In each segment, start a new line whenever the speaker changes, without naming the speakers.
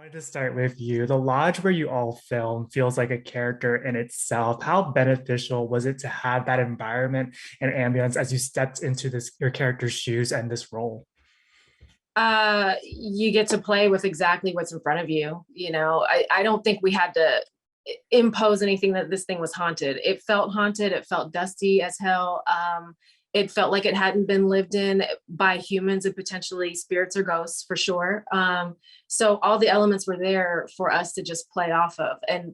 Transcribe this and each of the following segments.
wanted to start with you. The lodge where you all film feels like a character in itself. How beneficial was it to have that environment and ambience as you stepped into this your character's shoes and this role?
You get to play with exactly what's in front of you. I don't think we had to impose anything that this thing was haunted. It felt haunted. It felt dusty as hell. It felt like it hadn't been lived in by humans and potentially spirits or ghosts for sure. So all the elements were there for us to just play off of. And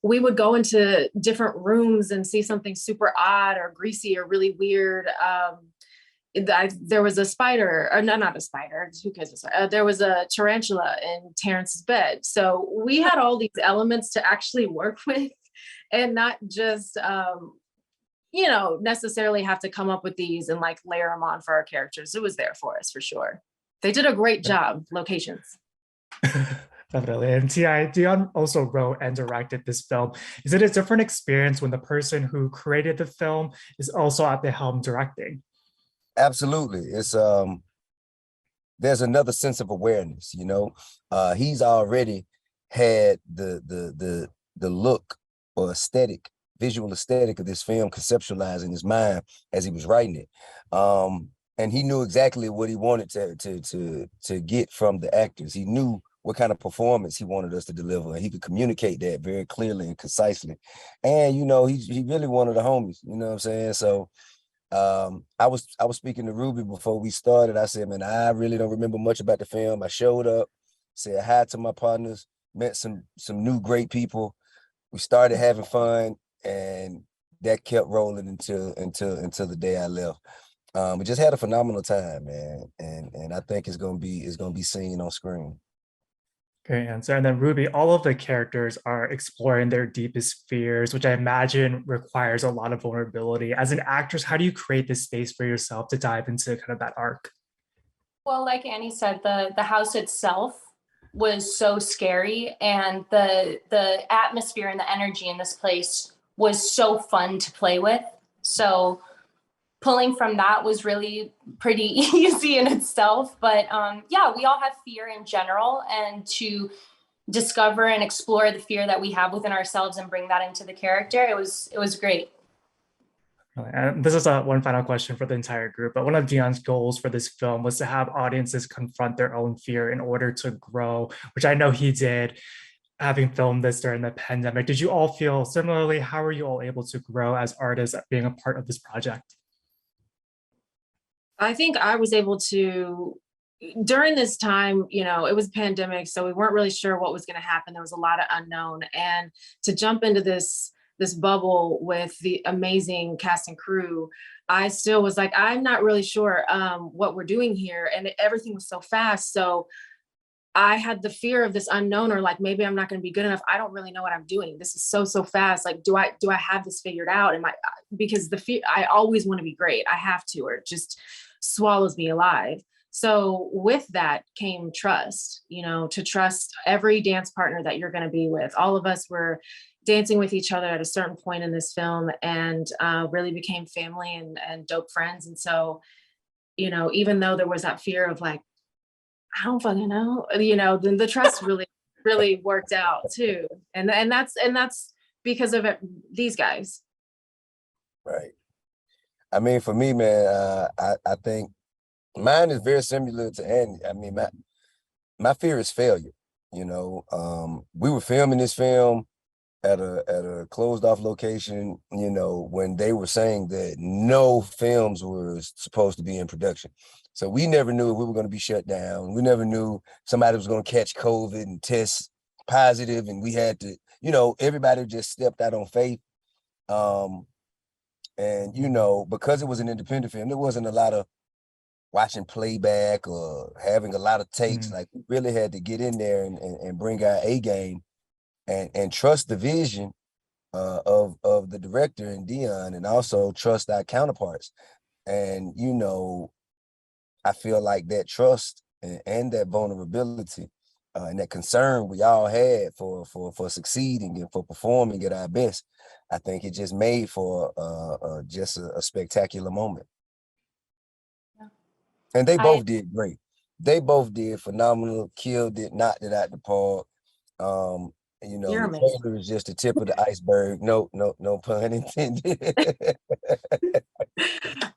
we would go into different rooms and see something super odd or greasy or really weird. There was a spider, or no, not a spider. Who cares? There was a tarantula in Terrence's bed. So we had all these elements to actually work with, and not just necessarily have to come up with these and like layer them on for our characters. It was there for us for sure. They did a great job. Locations.
Definitely. And Ti, Dion also wrote and directed this film. Is it a different experience when the person who created the film is also at the helm directing?
Absolutely. It's there's another sense of awareness, he's already had the look or visual aesthetic of this film conceptualized in his mind as he was writing it. And he knew exactly what he wanted to get from the actors. He knew what kind of performance he wanted us to deliver, and he could communicate that very clearly and concisely. And he really wanted the homies, you know what I'm saying? So I was speaking to Ruby before we started. I said, man, I really don't remember much about the film. I showed up, said hi to my partners, met some new great people. We started having fun, and that kept rolling until the day I left. We just had a phenomenal time, man, and I think it's gonna be seen on screen.
Great answer. And then Ruby, all of the characters are exploring their deepest fears, which I imagine requires a lot of vulnerability. As an actress, how do you create this space for yourself to dive into kind of that arc?
Well, like Annie said, the house itself was so scary, and the atmosphere and the energy in this place was so fun to play with. So pulling from that was really pretty easy in itself. But yeah, we all have fear in general, and to discover and explore the fear that we have within ourselves and bring that into the character, it was great.
And this is one final question for the entire group, but one of Dion's goals for this film was to have audiences confront their own fear in order to grow, which I know he did, having filmed this during the pandemic. Did you all feel similarly? How were you all able to grow as artists being a part of this project?
I think I was able to, during this time, it was pandemic, so we weren't really sure what was going to happen. There was a lot of unknown, and to jump into this bubble with the amazing cast and crew, I still was like, I'm not really sure what we're doing here, and everything was so fast. So I had the fear of this unknown, or like, maybe I'm not going to be good enough. I don't really know what I'm doing. This is so fast. Like, do I have this figured out? Because the fear, I always want to be great. I have to, or it just swallows me alive. So with that came trust, to trust every dance partner that you're going to be with. All of us were dancing with each other at a certain point in this film, and really became family and dope friends. And so, even though there was that fear of like, I don't fucking know, then the trust really worked out too. And that's because of these guys.
Right. I mean, for me, man, I think mine is very similar to Andy. I mean, my fear is failure. We were filming this film at a closed off location, when they were saying that no films were supposed to be in production. So we never knew if we were going to be shut down. We never knew somebody was going to catch COVID and test positive, and we had to, everybody just stepped out on faith. And because it was an independent film, there wasn't a lot of watching playback or having a lot of takes. Like, we really had to get in there and bring our A game and trust the vision of the director and Dion, and also trust our counterparts. And I feel like that trust and that vulnerability and that concern we all had for succeeding and for performing at our best, I think it just made for just a spectacular moment. Yeah. And they both did great. they both did phenomenal, killed it, knocked it out the park. You know,
You're
the
amazing.
trailer is just the tip of the iceberg. No, no pun intended.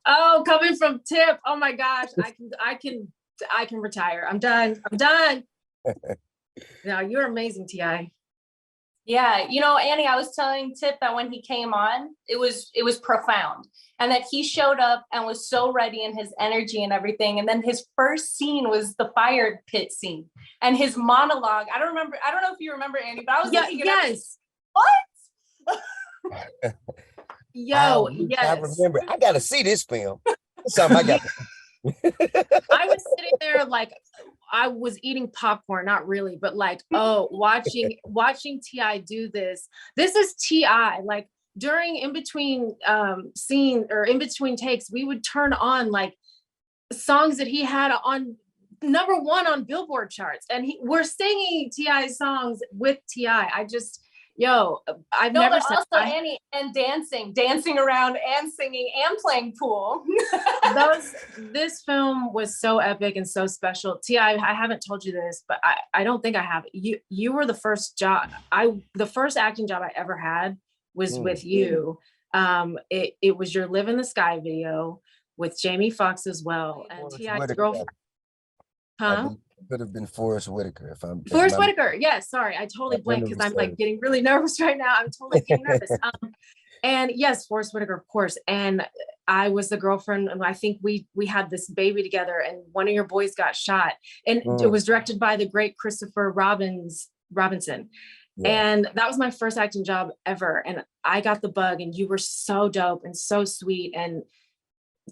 Oh, coming from Tip. Oh my gosh, I can retire. I'm done. I'm done. No, you're amazing, Ti.
Yeah, you know, Annie, I was telling Tip that when he came on, it was profound, and that he showed up and was so ready in his energy and everything. And then his first scene was the fire pit scene, and his monologue. I don't know if you remember, Annie, but I was looking at
Yes.
what?
Yo,
I
yes.
remember. I gotta see this film. It's something I got.
I was sitting there like I was eating popcorn, not really, but like, oh, watching Ti do this. This is Ti. Like during in between scene or in between takes, we would turn on like songs that he had on #1 on Billboard charts, and we're singing Ti's songs with Ti. I've
No,
never
but
said
also Annie, and dancing around and singing and playing pool.
this film was so epic and so special. Ti, I haven't told you this, but I don't think I have. You were the first acting job I ever had was with you. It was your Live in the Sky video with Jamie Foxx as well, and Ti's girlfriend. Huh?
Could have been Forrest Whitaker if I'm
Forrest Whitaker. Yes, sorry, I totally blanked because I'm like getting really nervous right now. I'm totally getting nervous. And yes, Forrest Whitaker, of course. And I was the girlfriend, and I think we had this baby together, and one of your boys got shot. And it was directed by the great Christopher Robinson. Yeah. And that was my first acting job ever. And I got the bug, and you were so dope and so sweet and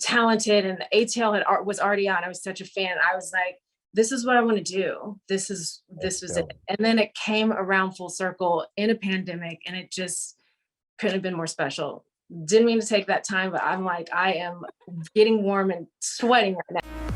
talented. And ATL was already on. I was such a fan. I was like, this is what I want to do. This was it. And then it came around full circle in a pandemic, and it just couldn't have been more special. Didn't mean to take that time, but I'm like, I am getting warm and sweating right now.